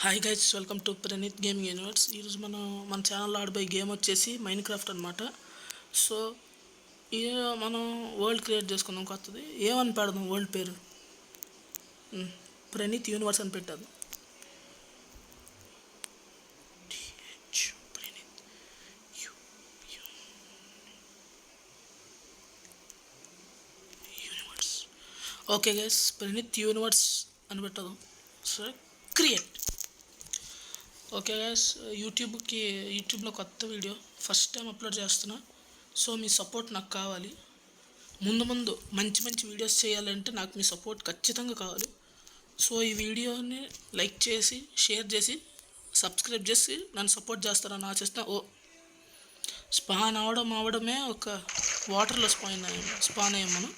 Hi guys, welcome to Praneeth gaming universe. ఈరోజు మన ఛానల్లో ఆడబోయే గేమ్ వచ్చేసి మైన్క్రాఫ్ట్ అనమాట. సో ఇది మనం వరల్డ్ క్రియేట్ చేసుకుందాం. కొత్తది ఏమని పెడదాం? వరల్డ్ పేరు ప్రణీత్ యూనివర్స్ అని పెట్టాను. ఓకే గైస్, ప్రణీత్ యూనివర్స్ అని పెట్టదాం. So create. ఓకే గైస్, యూట్యూబ్లో కొత్త వీడియో ఫస్ట్ టైం అప్లోడ్ చేస్తున్నా. సో మీ సపోర్ట్ నాకు కావాలి. ముందు మంచి వీడియోస్ చేయాలంటే నాకు మీ సపోర్ట్ ఖచ్చితంగా కావాలి. సో ఈ వీడియోని లైక్ చేసి, షేర్ చేసి, సబ్స్క్రైబ్ చేసి నన్ను సపోర్ట్ చేస్తారని ఆశిస్తున్నా. స్పాన్ అవడమే ఒక వాటర్లో స్పాన్ అయ్యాం మనం.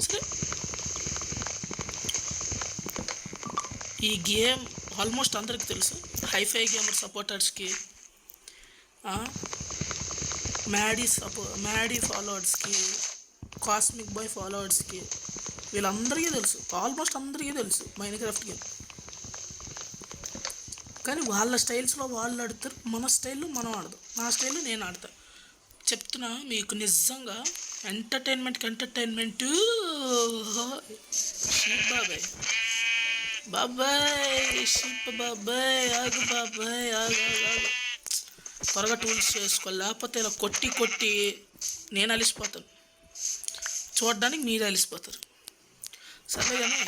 సరే, ఈ గేమ్ ఆల్మోస్ట్ అందరికి తెలుసు. హైఫై గేమర్ సపోర్టర్స్కి, మ్యాడీ ఫాలోవర్స్కి, కాస్మిక్ బాయ్ ఫాలోవర్స్కి, వీళ్ళందరికీ తెలుసు. ఆల్మోస్ట్ అందరికీ తెలుసు మైన్క్రాఫ్ట్ గేమ్. కానీ వాళ్ళ స్టైల్స్లో వాళ్ళు ఆడతారు, మన స్టైల్లో మనం ఆడదాం. నా స్టైల్లో నేను ఆడతాను. చెప్తున్నా మీకు, నిజంగా ఎంటర్టైన్మెంట్ బాబాయ్ షిప్ బాబాయ్, ఆగు బాబాయ్, ఆగు. త్వరగా టూల్స్ చేసుకోవాలి, లేకపోతే ఇలా కొట్టి నేను అలిసిపోతాను, చూడడానికి మీరు అలిసిపోతారు. సరే కానీ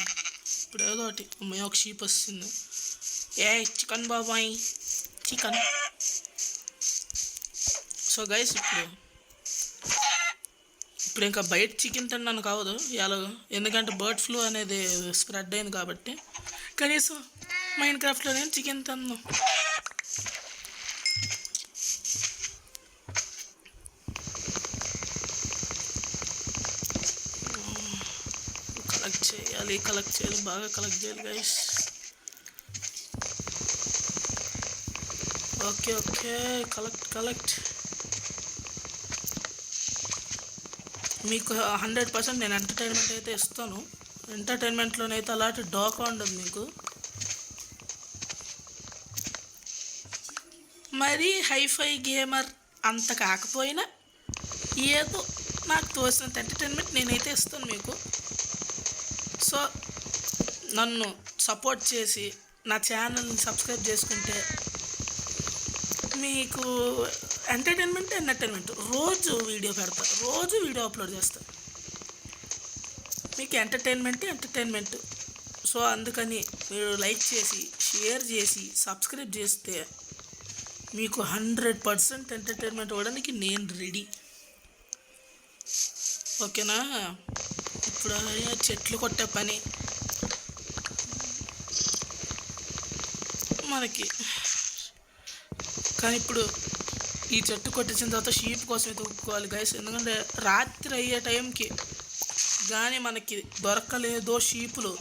ఇప్పుడు ఏదో ఒకటి. అమ్మాయి ఒక షీప్ వస్తుంది. చికెన్ బాబాయ్, చికెన్. సో గైస్, ఇప్పుడు ఇంకా బయట చికెన్ తిన్నాను కావదు ఎలాగో, ఎందుకంటే బర్డ్ ఫ్లూ అనేది స్ప్రెడ్ అయింది కాబట్టి. కనీసం మైన్క్రాఫ్ట్లో నేను చికెన్ తిన్నాను. కలెక్ట్ చేయాలి, బాగా కలెక్ట్ చేయాలి గైస్. Okay collect. మీకు 100% నేను ఎంటర్టైన్మెంట్ అయితే ఇస్తాను. ఎంటర్టైన్మెంట్లోనైతే అలాంటి డోకా ఉండదు మీకు. మరీ హైఫై గేమర్ అంత కాకపోయినా ఏదో నాకు తోసినంత ఎంటర్టైన్మెంట్ నేనైతే ఇస్తాను మీకు. సో నన్ను సపోర్ట్ చేసి నా ఛానల్ని సబ్స్క్రైబ్ చేసుకుంటే మీకు ఎంటర్టైన్మెంట్ రోజు వీడియో పెడతా, రోజు వీడియో అప్లోడ్ చేస్తా. మీకు ఎంటర్టైన్మెంట్. సో అందుకని మీరు లైక్ చేసి, షేర్ చేసి, సబ్స్క్రైబ్ చేస్తే మీకు 100% ఎంటర్టైన్మెంట్ ఇవ్వడానికి నేను రెడీ. ఓకేనా? ఇప్పుడు చెట్లు కొట్టే పని మనకి. కానీ ఇప్పుడు ఈ చెట్టు కొట్టేసిన తర్వాత షీప్ కోసం ఎత్తుక్కోవాలి గైస్. ఎందుకంటే రాత్రి అయ్యే టైంకి కానీ మనకి దొరకలేదో షీపులు,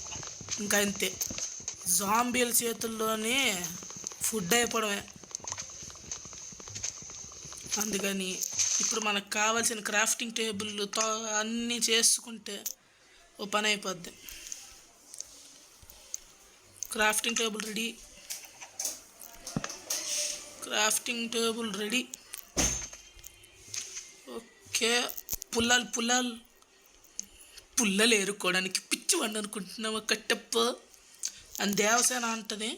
ఇంకా అంతే, జాంబీల చేతుల్లోనే ఫుడ్ అయిపోవడమే. అందుకని ఇప్పుడు మనకు కావాల్సిన క్రాఫ్టింగ్ టేబుల్తో అన్నీ చేసుకుంటే ఓ పని అయిపోద్ది. Crafting table ready. ఓకే, పుల్లలు ఏరుకోవడానికి పిచ్చి వండి అనుకుంటున్నావా కట్టప్ప అని దేవసేన అంటది.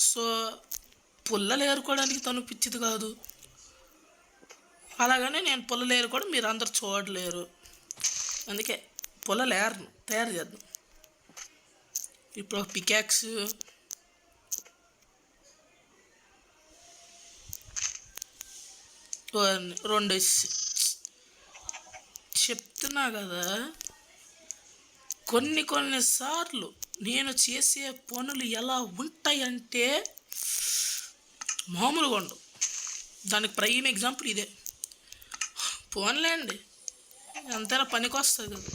సో పుల్లలు ఏరుకోవడానికి తను పిచ్చిది కాదు. అలాగనే నేను పుల్లలు ఏరుకోవడం మీరు అందరు చూడలేరు. అందుకే పుల్లలు తయారు చేద్దాం. ఇప్పుడు ఒక పికాక్స్, రెండు చెప్తున్నా కదా. కొన్నిసార్లు నేను చేసే పనులు ఎలా ఉంటాయంటే మామూలుగా ఉండవు. దానికి ప్రైమ్ ఎగ్జాంపుల్ ఇదే. పోన్లేండి, ఎంతైనా పనికి వస్తుంది కదా.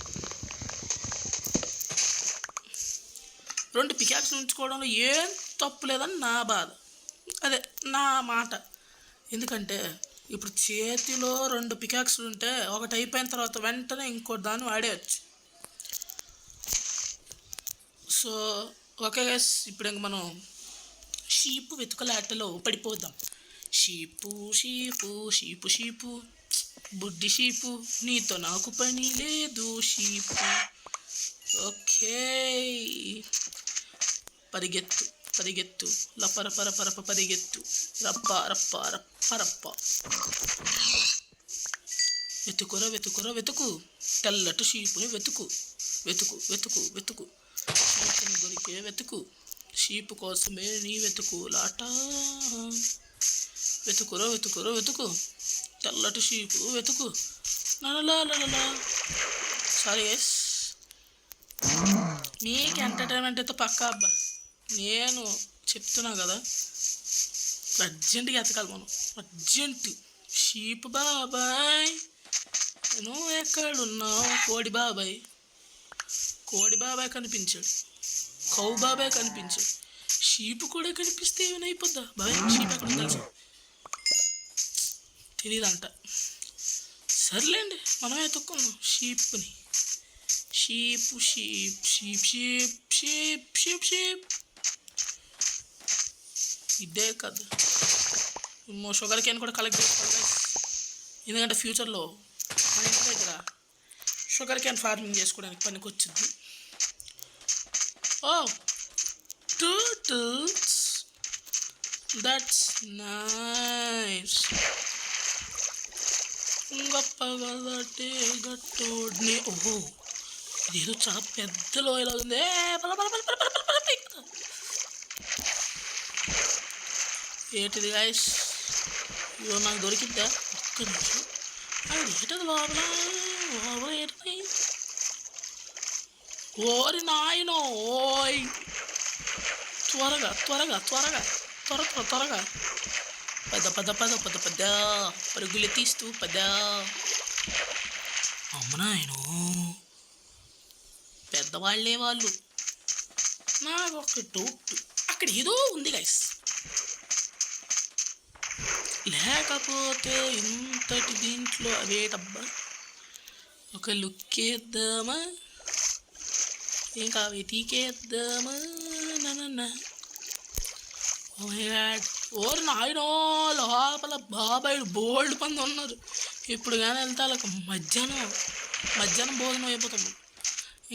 2 పికాక్స్లు ఉంచుకోవడంలో ఏం తప్పు లేదని నా బాధ, అదే నా మాట. ఎందుకంటే ఇప్పుడు చేతిలో 2 పికాక్స్లు ఉంటే ఒకటి అయిపోయిన తర్వాత వెంటనే ఇంకోటి దాన్ని వాడేయచ్చు. సో ఓకే గైస్, ఇప్పుడు ఇంక మనం షీపు వెతుకలాటలో పడిపోదాం. షీపు షీపు షీపు షీపు బుడ్డి షీపు, నీతో నాకు పని లేదు షీపు. ఓకే, పరిగెత్తు పరిగెత్తు, లపర పర పరప పరిగెత్తు, రప్ప రప్ప రప్ప రప్ప. వెతుకురా వెతుకురా వెతుకు, తెల్లటి షీపుని వెతుకు వెతుకు వెతుకు వెతుకు, షీపుని దొరికే వెతుకు, షీపు కోసమే నీ వెతుకులాట. వెతుకురా వెతుకురా వెతుకు, తెల్లటి షీపు వెతుకు. నలలా. సారీ గైస్, మీకు ఎంటర్టైన్మెంట్ అయితే పక్కా అబ్బా. నేను చెప్తున్నా కదా, అర్జెంటుగా ఎతకాలి మనం, అర్జెంటు. షీప్ బాబాయ్ నువ్వు ఎక్కడున్నావు? కోడి బాబాయ్ కనిపించాడు, కౌ బాబాయ్ కనిపించాడు, షీప్ కూడా కనిపిస్తే ఏమైపోద్దా బాబాయ్? షీప్ ఎక్కడ తెలుసు తెలియదంట. సర్లేండి, మనమే ఎత్తుక్కున్నాం షీప్ని. Sheep sheep sheep sheep sheep sheep sheep. ఇదే కదా, షుగర్ క్యాన్ కూడా కలెక్ట్ చేసుకోవాలి, ఎందుకంటే ఫ్యూచర్లో మన ఇంటి దగ్గర షుగర్ క్యాన్ ఫార్మింగ్ చేసుకోవడానికి పనికి వచ్చింది. ఓ టర్టిల్స్, దట్స్ నైస్. గొప్ప గదటే గట్టోడ్ని. ఓహో, ఇదేదో చాలా పెద్ద లోయలా ఉంది. ఏంటిది గాయస్? ఇవో నాకు దొరికిద్దా? ఒక్క నిమిషం. అది ఏంటది లోపల? ఏంటది? ఓరి నాయనో, ఓయ్ త్వరగా త్వరగా త్వరగా త్వరగా పెద్ద పరుగులు తీస్తూ అమ్మనాయను, పెద్దవాళ్ళే వాళ్ళు. నాకు ఒక డౌట్, అక్కడ ఏదో ఉంది గైస్, లేకపోతే ఇంతటి దీంట్లో అవేటబ్బా. ఒక లుక్ వేద్దామా, ఇంకా వెతికేద్దామా? ఓరి నాయనో, లోపల బాబాయ్ బోల్డ్ మంది ఉన్నారు. ఇప్పుడు కానీ వెళ్తే వాళ్ళకి మధ్యాహ్నం భోజనం అయిపోతాము.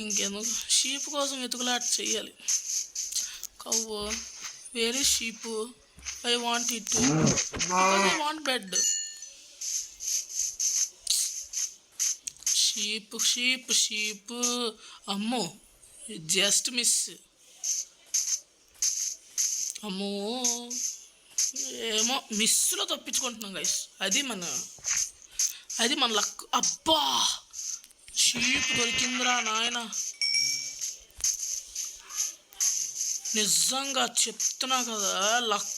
ఇంకెందుకు, షీప్ కోసం వెతుకులాట చెయ్యాలి. కవ్వు, వేరే sheep, I want it too, because I want bed. Sheep. అమ్మో, జస్ట్ మిస్. అమ్మో, ఏమో మిస్లో తప్పించుకుంటున్నాం గైస్. అది మన లక్. అబ్బా, షీప్ దొరికిందిరా నాయన. నిజంగా చెప్తున్నా కదా, లక్.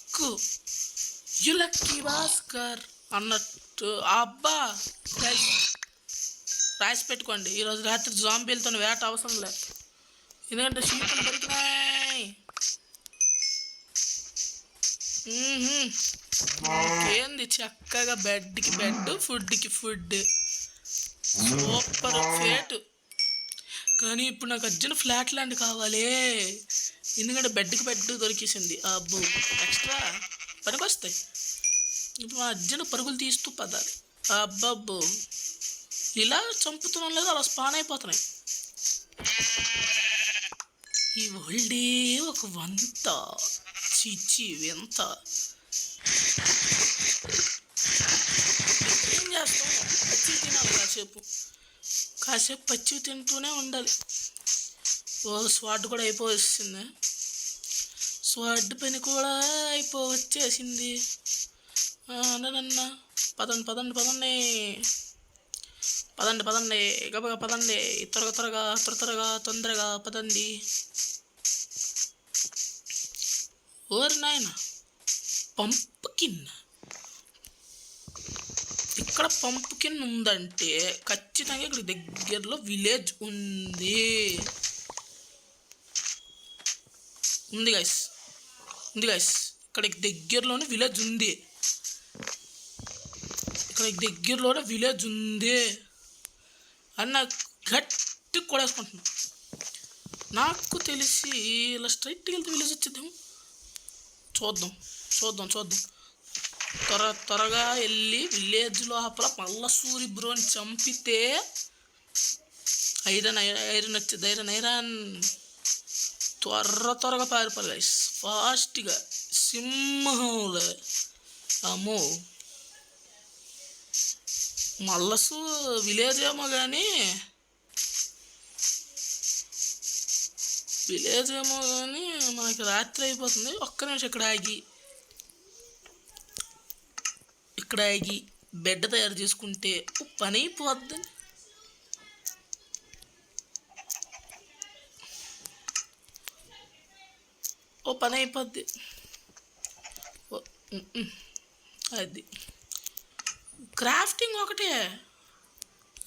యు లక్కీ భాస్కర్ అన్నట్టు. అబ్బా గైస్, రాసి పెట్టుకోండి, ఈరోజు రాత్రి జాంబీలతో వేట అవసరం లేదు, ఎందుకంటే షీపులు దొరికినాయి. ఏంది చక్కగా బెడ్కి బెడ్, ఫుడ్కి ఫుడ్, సూపర్ ఫేట్. కానీ ఇప్పుడు నాకు అర్జెంట్ ఫ్లాట్ ల్యాండ్ కావాలి, ఎందుకంటే బెడ్కి బెడ్ దొరికేసింది. అబ్బో, ఎక్స్ట్రా పనికి వస్తాయి. ఇప్పుడు అర్జెంట్ పరుగులు తీస్తూ పదాలి. అబ్బబ్బో, ఇలా చంపుతున్నాం లేదా అలా స్పాన్ అయిపోతున్నాయి. ఈ వరల్డే ఒక వంత, చిచ్చి వింత. ఏం చేస్తాం, పచ్చి తినాలి కాసేపు పచ్చి తింటూనే ఉండాలి. ఓ స్వాడ్ కూడా అయిపోవచ్చింది, స్వాడ్ పని కూడా అయిపోవచ్చేసింది. అన్న పదండి గబగా పదండి, తొందరగా పదండి. ఓరి నాయన, పంపుకిన్. ఇక్కడ పంపుకిన్ ఉందంటే ఖచ్చితంగా ఇక్కడ దగ్గరలో విలేజ్ ఉంది గైస్. ఇక్కడికి దగ్గరలోనే విలేజ్ ఉంది, అని నాకు గట్టి కొడేసుకుంటున్నాను. నాకు తెలిసి ఇలా స్ట్రైట్కి వెళ్తే విలేజ్ వచ్చేద్దాము. చూద్దాం చూద్దాం చూద్దాం. త్వరగా వెళ్ళి విలేజ్ లోపల మల్లసూరి బ్రోని చంపితే ఐరన్ వచ్చింది. ఐరన్ త్వరగా పారిపోవాలి గైస్, ఫాస్ట్గా సింహంలో. అమ్మో మల్లసు విలేజ్ ఏమో కానీ మనకి రాత్రి అయిపోతుంది. ఒక్క నిమిషం ఇక్కడ ఆగి బెడ్ తయారు చేసుకుంటే పని అయిపోద్దని. పని అయిపోద్ది. అది క్రాఫ్టింగ్ ఒకటే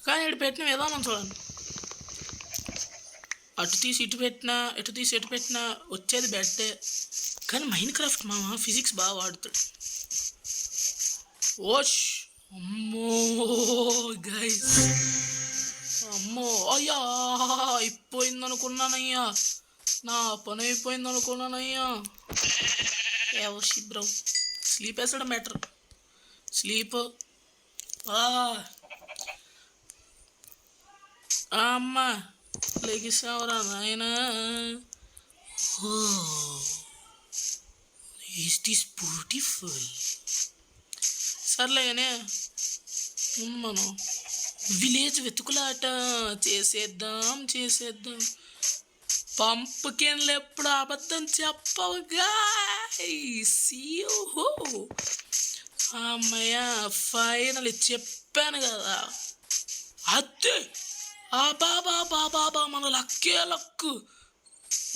కానీ ఇటు పెట్టిన విధానం చూడండి. అటు తీసి ఇటు పెట్టినా, ఇటు తీసి ఎటు పెట్టినా వచ్చేది బెడ్డే. కానీ మైన్ క్రాఫ్ట్ మామ ఫిజిక్స్ బాగా వాడుతాడు. ఓష్ అమ్మో గైస్, అమ్మో అయ్యా అయిపోయింది అనుకున్నానయ్యా, నా పని అయిపోయింది అనుకున్నానయ్యా. ఓషి బ్రో స్లీప్ వేసడం బెటర్. స్లీప్ అమ్మ లెగిసావరా నాయన. Is this beautiful. సర్లేగానే మనం విలేజ్ వెతుకులాట చేసేద్దాం. పంపుకిన్లు ఎప్పుడు అబద్ధం చెప్పవుగా. అమ్మయ్య ఫైనల్ చెప్పాను కదా. అదే బాబా మన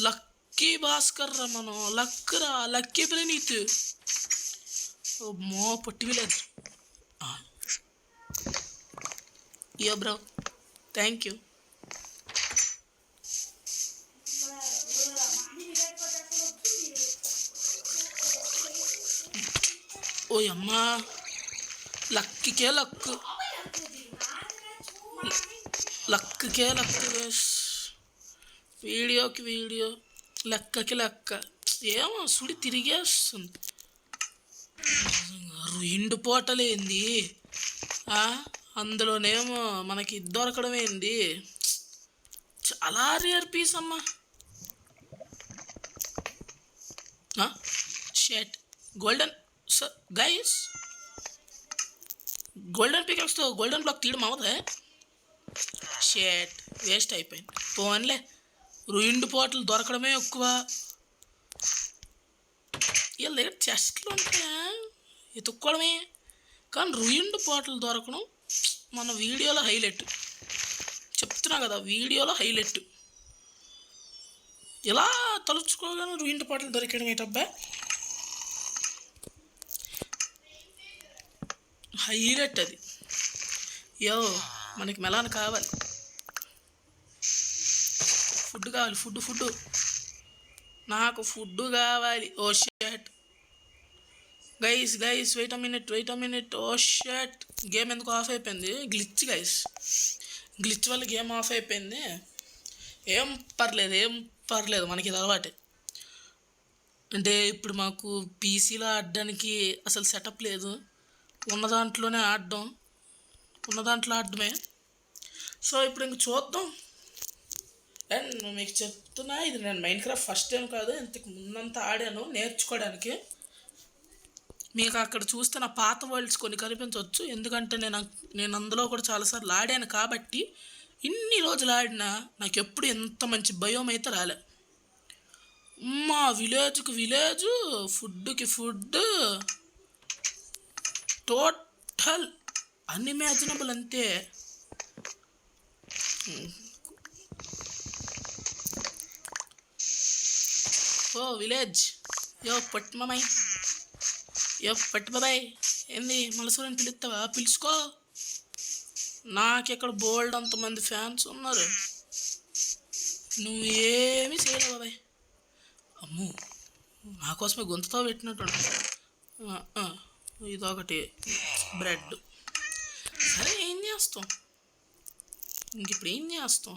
లక్కీ భాస్కర్ రా, మనం లక్కీ ప్రణీత్. మో పొట్టి విలేజ్. యో బ్రో థ్యాంక్ యూ. ఓ అమ్మా లక్కే లక్కు వీడియో లెక్క ఏమో సుడి తిరిగేస్తుంది. రెండు పోటలేంది, అందులోనేమో మనకి దొరకడం ఏంది. చాలా రేర్ పీస్ అమ్మా. షెట్ గోల్డెన్ గైస్, గోల్డెన్ పికల్స్తో గోల్డెన్ బ్లాక్ తీయడం అవదే. షెట్ వేస్ట్ అయిపోయింది. పోన్లే రెండు పోటలు దొరకడమే ఎక్కువ. వీళ్ళ దగ్గర చెస్ట్లు ఉంటాయా ఎత్తుక్కోవడమే, కానీ రెండు పోటలు దొరకడం మన వీడియోలో హైలైట్. చెప్తున్నా కదా వీడియోలో హైలైట్. ఇలా తలుచుకోగానే రెండు పోటలు దొరికడం ఏంటబ్బా హైలైట్. అది మనకి మెలాన్ కావాలి, ఫుడ్ కావాలి. ఫుడ్ నాకు ఫుడ్ కావాలి. Oh shit guys wait a minute. Oh shit game ఎందుకు ఆఫ్ అయిపోయింది? గ్లిచ్ గైస్, గ్లిచ్ వల్ల గేమ్ ఆఫ్ అయిపోయింది. ఏం పర్లేదు మనకి ఇది అలవాటే. అంటే ఇప్పుడు మాకు పీసీలో ఆడడానికి అసలు సెటప్ లేదు. ఉన్న దాంట్లో ఆడడమే. సో ఇప్పుడు ఇంక చూద్దాం. అండ్ మీకు చెప్తున్నా, ఇది నేను మైండ్ క్రాఫ్ట్ ఫస్ట్ టైం కాదు, ఇంతకు ముందంతా ఆడాను నేర్చుకోవడానికి. మీకు అక్కడ చూస్తే నా పాత వరల్డ్స్ కొన్ని కనిపించవచ్చు, ఎందుకంటే నేను అందులో కూడా చాలాసార్లు ఆడాను కాబట్టి. ఇన్ని రోజులు ఆడినా నాకు ఎప్పుడు ఎంత మంచి భయం అయితే రాలే. మా విలేజ్, ఫుడ్కి ఫుడ్, టోటల్ అన్ఇమాజినబుల్ అంతే. ఓ విలేజ్ పట్టి బాబాయ్ ఏంది మలసూరిని పిలుస్తావా? పిలుచుకో. నాకెక్కడ బోల్డ్ అంతమంది ఫ్యాన్స్ ఉన్నారు, నువ్వేమీ చేయలేవు బాబాయ్. అమ్మో నా కోసమే గొంతుతో పెట్టినట్టు. ఇదొకటి బ్రెడ్. సరే ఏం చేస్తాం, ఇంక ఇప్పుడు ఏం చేస్తాం.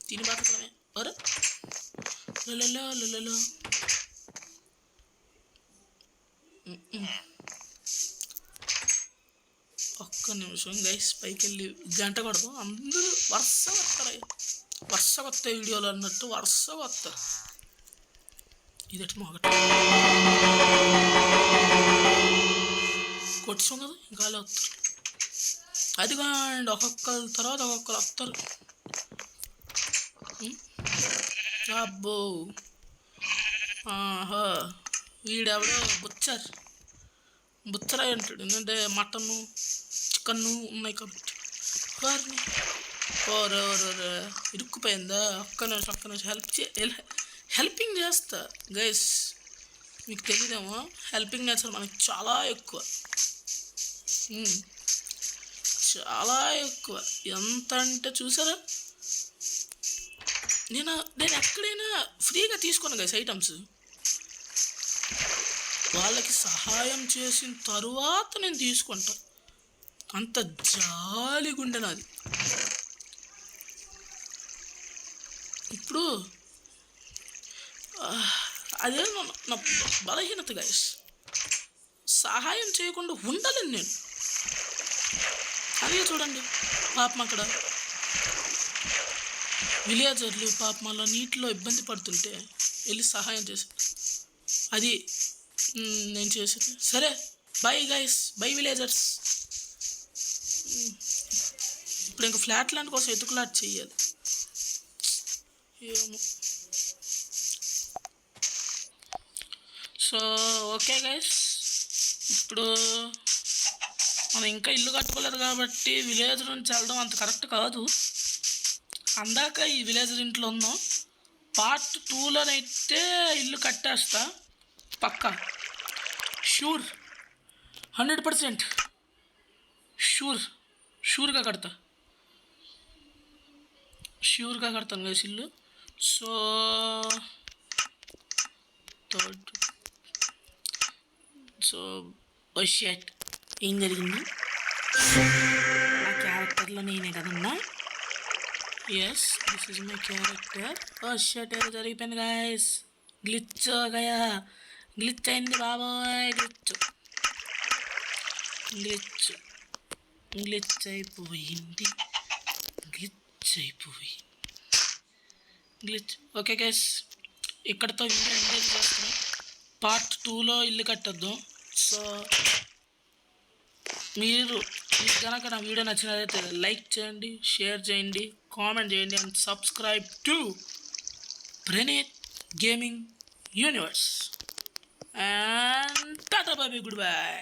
తిని బతకడమే. అరే లలలో ఒక్క నిమిషం గైస్, పైకి వెళ్ళి గంట కొడదాం. అందరూ వరుసగా వస్తాయి వీడియోలు అన్నట్టు వరుసగా వస్తారు. ఇదటి మొదటి కొట్టాం కదా, ఇంకా వస్తారు. అదిగా అండ్ ఒక్కొక్కరు తర్వాత ఒక్కొక్కరు వస్తారు. అబ్బో ఆహా, వీడెవడో బుచ్చరా అంటాడు. ఎందుకంటే మటను చికెన్ను ఉన్నాయి కాబట్టి. వారిని ఓరే ఇరుక్కుపోయిందా? ఒక్క నిమిషం హెల్పింగ్ చేస్తా గైస్. మీకు తెలియదేమో, హెల్పింగ్ నేచర్ మనకి చాలా ఎక్కువ. ఎంత అంటే చూసారా, నేను ఎక్కడైనా ఫ్రీగా తీసుకోను గైస్ ఐటమ్స్. వాళ్ళకి సహాయం చేసిన తరువాత నేను తీసుకుంటా. అంత జాలిగుండె నాది. ఇప్పుడు అదే నా బలహీనత గైస్. సహాయం చేయకుండా ఉండలేను నేను. అదే చూడండి, పాపం అక్కడ విలేజర్లు పాపం అలా నీటిలో ఇబ్బంది పడుతుంటే వెళ్ళి సహాయం చేసి, అది నేను చేసేది. సరే బై గైస్, బై విలేజర్స్. ఇప్పుడు ఇంకా ఫ్లాట్ ల్యాండ్ కోసం ఎతుకులాట్ చెయ్యాలి. ఏమో. సో ఓకే గైస్, ఇప్పుడు మనం ఇంకా ఇల్లు కట్టుకోలేదు కాబట్టి విలేజ్ నుంచి వెళ్ళడం అంత కరెక్ట్ కాదు. అందాక ఈ విలేజర్ ఇంట్లో ఉన్నాం. పార్ట్ 2లోనైతే ఇల్లు కట్టేస్తా పక్కా, షూర్, 100% షూర్గా కడతాను గైస్ ఇల్లు. సో షట్ ఏం జరిగింది? ఆ క్యారెక్టర్లో నేనే కదన్నా. Yes, this is my character. Shut ఏదో జరిగిపోయింది గైస్. గ్లిచ్ అయింది బాబోయ్. గ్లిచ్ అయిపోయింది. ఓకే గైస్, ఇక్కడతో వీడియో ఎంజాయ్ చేస్తున్నాం. పార్ట్ 2లో ఇల్లు కట్టొద్దాం. సో మీకు కనుక నా వీడియో నచ్చినట్లయితే లైక్ చేయండి, షేర్ చేయండి, కామెంట్ చేయండి and subscribe to Praneeth gaming universe. And tata bye, good bye.